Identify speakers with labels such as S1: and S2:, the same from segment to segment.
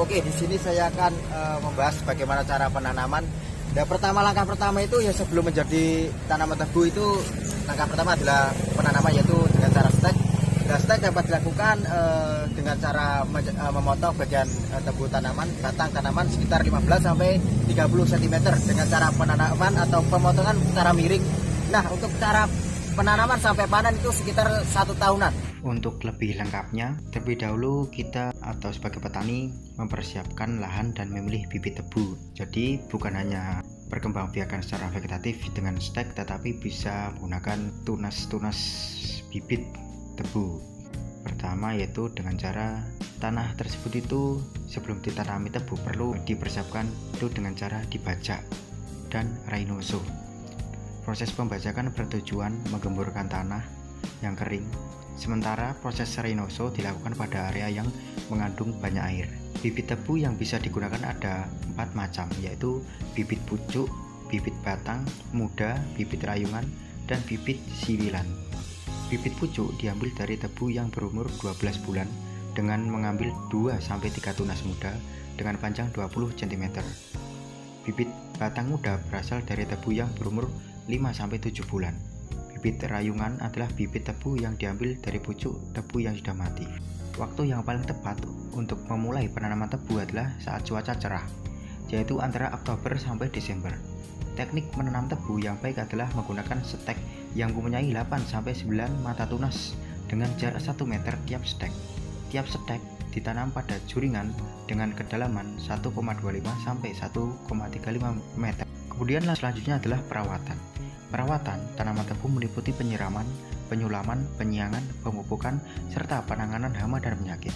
S1: Oke, di sini saya akan membahas bagaimana cara penanaman. Dan langkah pertama itu ya sebelum menjadi tanaman tebu itu langkah pertama adalah penanaman, yaitu dengan cara stek. Dan stek dapat dilakukan dengan cara memotong bagian tebu tanaman, batang tanaman sekitar 15 sampai 30 cm dengan cara penanaman atau pemotongan secara miring. Nah, untuk cara penanaman sampai panen itu sekitar 1 tahunan.
S2: Untuk lebih lengkapnya, terlebih dahulu kita atau sebagai petani mempersiapkan lahan dan memilih bibit tebu. Jadi bukan hanya perkembangbiakan secara vegetatif dengan stek, tetapi bisa menggunakan tunas-tunas bibit tebu. Pertama yaitu dengan cara tanah tersebut itu sebelum ditanami tebu perlu dipersiapkan itu dengan cara dibajak dan rainoso. Proses pembajakan bertujuan menggemburkan tanah yang kering, sementara proses rainoso dilakukan pada area yang mengandung banyak air. Bibit tebu yang bisa digunakan ada 4 macam, yaitu bibit pucuk, bibit batang, muda, bibit rayungan, dan bibit siwilan. Bibit pucuk diambil dari tebu yang berumur 12 bulan dengan mengambil 2-3 tunas muda dengan panjang 20 cm. Bibit batang muda berasal dari tebu yang berumur 5-7 bulan. Bibit rayungan adalah bibit tebu yang diambil dari pucuk tebu yang sudah mati. Waktu yang paling tepat untuk memulai penanaman tebu adalah saat cuaca cerah, yaitu antara Oktober sampai Desember. Teknik menanam tebu yang baik adalah menggunakan stek yang mempunyai 8-9 mata tunas dengan jarak 1 meter tiap stek. Tiap stek ditanam pada juringan dengan kedalaman 1,25 sampai 1,35 meter. Kemudian selanjutnya adalah perawatan. Perawatan tanaman tebu meliputi penyiraman, penyulaman, penyiangan, pemupukan, serta penanganan hama dan penyakit.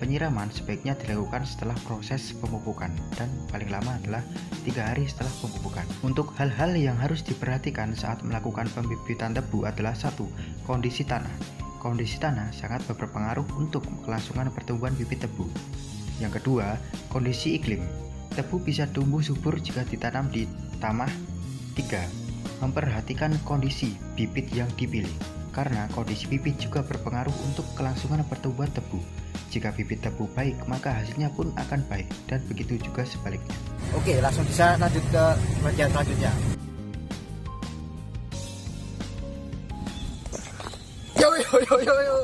S2: Penyiraman sebaiknya dilakukan setelah proses pemupukan dan paling lama adalah 3 hari setelah pemupukan. Untuk hal-hal yang harus diperhatikan saat melakukan pembibitan tebu adalah 1. Kondisi tanah. Kondisi tanah sangat berpengaruh untuk kelangsungan pertumbuhan bibit tebu. Yang kedua, kondisi iklim. Tebu bisa tumbuh subur jika ditanam di tanah. 3. Memperhatikan kondisi bibit yang dipilih, karena kondisi bibit juga berpengaruh untuk kelangsungan pertumbuhan tebu. Jika bibit tebu baik, maka hasilnya pun akan baik, dan begitu juga sebaliknya.
S1: Oke, langsung bisa lanjut ke bagian selanjutnya.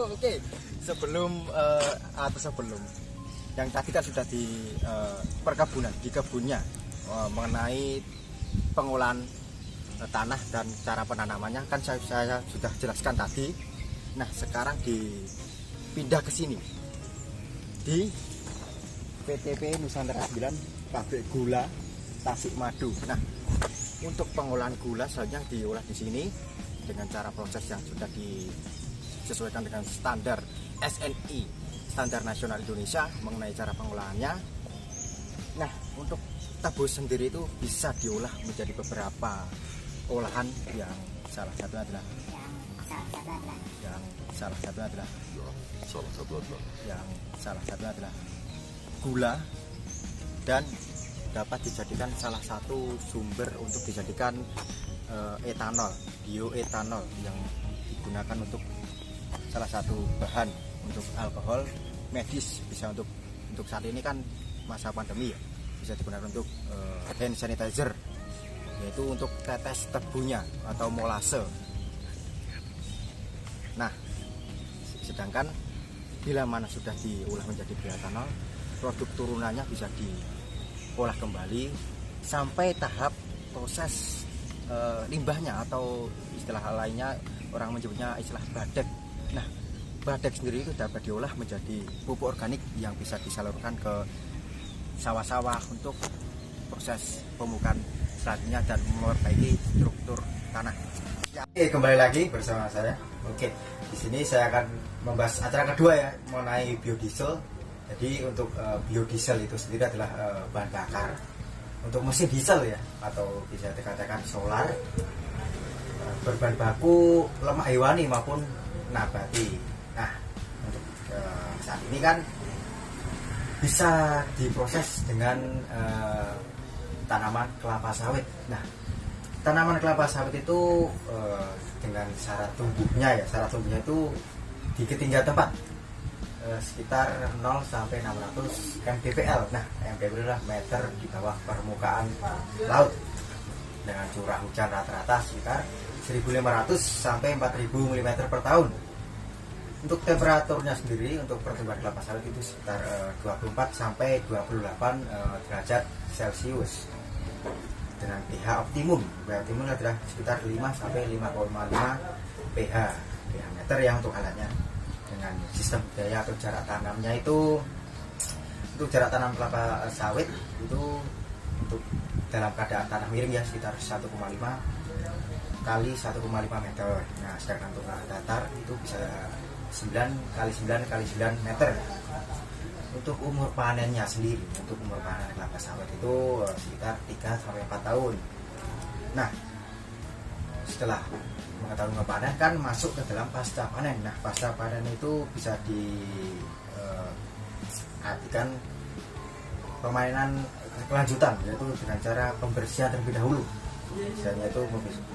S1: Oke, sebelum yang tadi kan sudah di perkebunan, di kebunnya mengenai pengolahan tanah dan cara penanamannya kan saya sudah jelaskan tadi. Nah, sekarang dipindah ke sini di PTP Nusantara 9 pabrik gula Tasikmadu. Nah, untuk pengolahan gula selanjutnya diolah di sini dengan cara proses yang sudah disesuaikan dengan standar SNI, Standar Nasional Indonesia, mengenai cara pengolahannya. Nah, untuk tebu sendiri itu bisa diolah menjadi beberapa olahan, yang salah satu adalah gula, dan dapat dijadikan salah satu sumber untuk dijadikan etanol, bioetanol, yang digunakan untuk salah satu bahan untuk alkohol medis. Bisa untuk saat ini kan masa pandemi ya, bisa digunakan untuk hand sanitizer, yaitu untuk tetes tebunya atau molase. Nah, sedangkan bila mana sudah diolah menjadi bioetanol, produk turunannya bisa diolah kembali sampai tahap proses limbahnya, atau istilah lainnya orang menyebutnya istilah badek. Nah, badek sendiri itu dapat diolah menjadi pupuk organik yang bisa disalurkan ke sawah-sawah untuk proses pemupukan selanjutnya dan memperbaiki struktur tanah. Oke, kembali lagi bersama saya. Oke, di sini saya akan membahas acara kedua ya, mengenai biodiesel. Jadi untuk biodiesel itu sendiri adalah bahan bakar untuk mesin diesel ya, atau bisa dikatakan solar, berbahan baku lemak hewani maupun nabati. Nah, untuk saat ini kan bisa diproses dengan tanaman kelapa sawit. Nah, tanaman kelapa sawit itu dengan syarat tumbuhnya itu di ketinggian tempat sekitar 0 sampai 600 mdpl. Nah, mdpl adalah meter di bawah permukaan laut dengan curah hujan rata-rata sekitar 1.500 sampai 4.000 mm per tahun. Untuk temperaturnya sendiri untuk pertumbuhan kelapa sawit itu sekitar 24 sampai 28 derajat Celcius dengan pH optimum. pH optimum adalah sekitar 5 sampai 5,5 pH meter yang untuk alatnya. Dengan sistem budidaya atau jarak tanamnya itu, untuk jarak tanam kelapa sawit itu untuk dalam keadaan tanah miring ya sekitar 1,5 kali 1,5 meter. Nah, sedangkan untuk lahan datar itu bisa 9 kali 9 kali 9 meter. Untuk umur panennya sendiri, untuk umur panen kelapa sawit itu sekitar 3 sampai 4 tahun. Nah, setelah mengetahui panen kan masuk ke dalam pasca panen. Nah, pasca panen itu bisa diartikan permainan kelanjutan, yaitu dengan cara pembersihan terlebih dahulu. Misalnya itu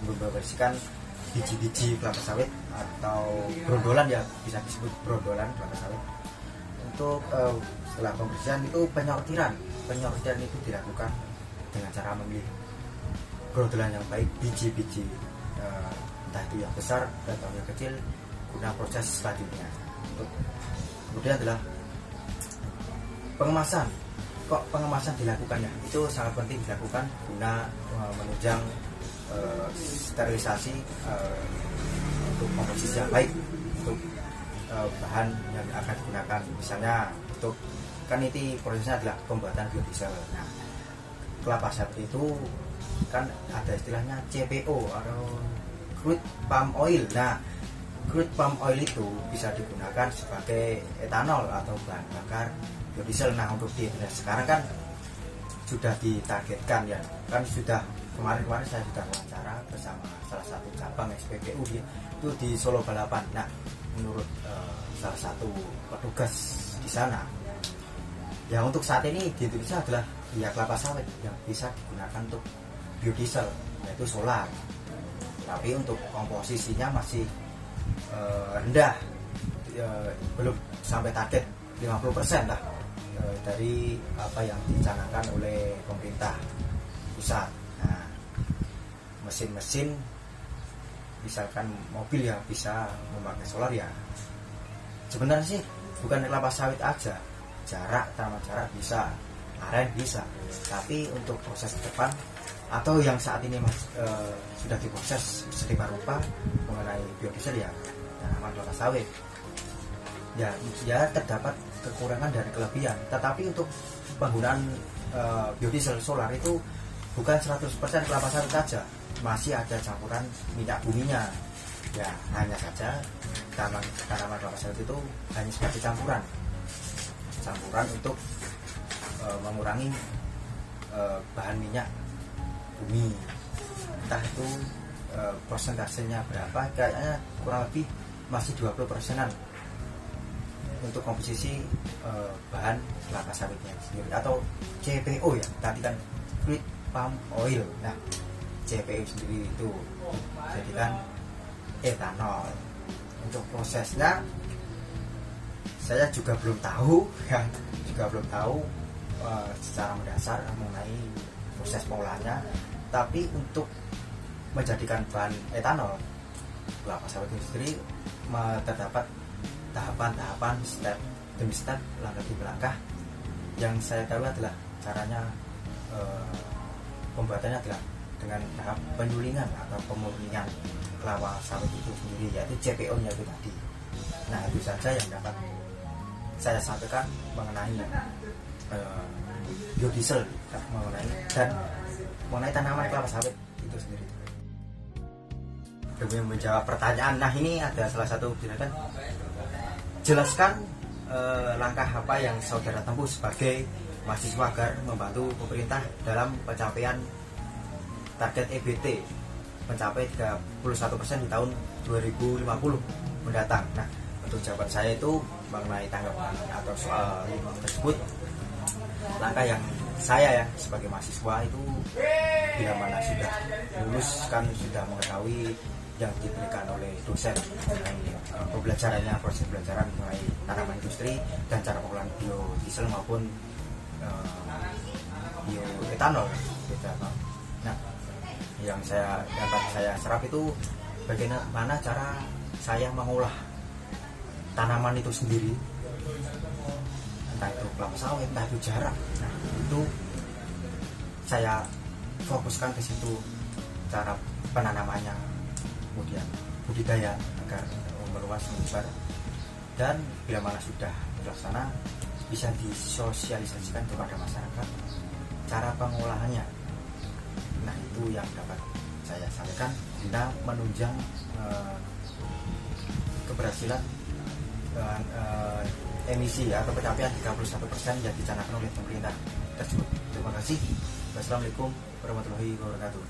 S1: membersihkan biji-biji kelapa sawit atau brondolan, ya bisa disebut brondolan kelapa sawit. Untuk setelah pembersihan itu penyortiran itu dilakukan dengan cara memilih brondolan yang baik, biji-biji entah itu yang besar atau yang kecil guna proses selanjutnya. Kemudian adalah pengemasan. Kok pengemasan dilakukan ya? Itu sangat penting dilakukan guna menunjang sterilisasi untuk komposisi yang baik untuk bahan yang akan digunakan. Misalnya untuk kan itu prosesnya adalah pembuatan biodiesel. Nah, kelapa sawit itu kan ada istilahnya CPO atau crude palm oil. Nah, crude palm oil itu bisa digunakan sebagai etanol atau bahan bakar biodiesel. Nah, untuk di Indonesia sekarang kan sudah ditargetkan ya, kan sudah kemarin saya sudah wawancara bersama salah satu cabang SPBU itu di Solo Balapan. Nah, menurut salah satu petugas di sana, ya untuk saat ini di Indonesia adalah ya kelapa sawit yang bisa digunakan untuk biodiesel, yaitu solar. Tapi untuk komposisinya masih rendah, belum sampai target 50% lah dari apa yang dicanangkan oleh pemerintah pusat. Nah, mesin-mesin misalkan mobil ya bisa memakai solar ya. Sebenarnya sih bukan kelapa sawit aja, tanaman jarak bisa, aren bisa. Tapi untuk proses ke depan atau yang saat ini sudah diproses sedemikian rupa mengenai biodiesel ya tanaman kelapa sawit. Ya terdapat kekurangan dan kelebihan. Tetapi untuk penggunaan biodiesel solar itu bukan 100% kelapa sawit saja, masih ada campuran minyak buminya. Ya, hanya saja tanaman kelapa sawit itu hanya sebagai campuran untuk mengurangi bahan minyak bumi. Entah itu persentasenya berapa, kayaknya kurang lebih masih 20%-an untuk komposisi bahan kelapa sawitnya sendiri atau CPO ya, tadi kan crude palm oil. Nah, CPO sendiri itu jadikan etanol. Untuk prosesnya saya juga belum tahu ya, secara mendasar mengenai proses pengolahannya. Tapi untuk menjadikan bahan etanol kelapa sawit itu sendiri terdapat tahapan-tahapan, step demi step, langkah demi langkah. Yang saya tahu adalah caranya pembuatannya adalah dengan tahap penyulingan atau pemurnian kelapa sawit itu sendiri, yaitu CPO-nya itu tadi. Nah, itu saja yang dapat saya sampaikan mengenai biodiesel, mengenai tanaman kelapa sawit itu sendiri. Demi menjawab pertanyaan, nah ini ada salah satu tindakan, jelaskan langkah apa yang saudara tempuh sebagai mahasiswa agar membantu pemerintah dalam pencapaian target EBT mencapai 31% di tahun 2050 mendatang. Nah, untuk jawaban saya itu mengenai tanggapan atau soal tersebut, langkah yang saya ya sebagai mahasiswa itu bila mana sudah lulus kan sudah mengetahui yang diberikan oleh dosen mengenai pembelajarannya, proses pembelajaran mengenai tanaman industri dan cara pengolahan biodiesel maupun bioetanol. Nah, yang saya serap itu bagaimana cara saya mengolah tanaman itu sendiri, entah itu kelapa sawit, entah itu jarak. Nah, itu saya fokuskan ke situ, cara penanamannya, kemudian budidaya agar meluas menyebar, dan bila mana sudah terlaksana bisa disosialisasikan kepada masyarakat cara pengolahannya. Nah, itu yang dapat saya sampaikan guna menunjang keberhasilan emisi atau pencapaian 31% yang dicanangkan oleh pemerintah tersebut. Terima kasih. Wassalamualaikum warahmatullahi wabarakatuh.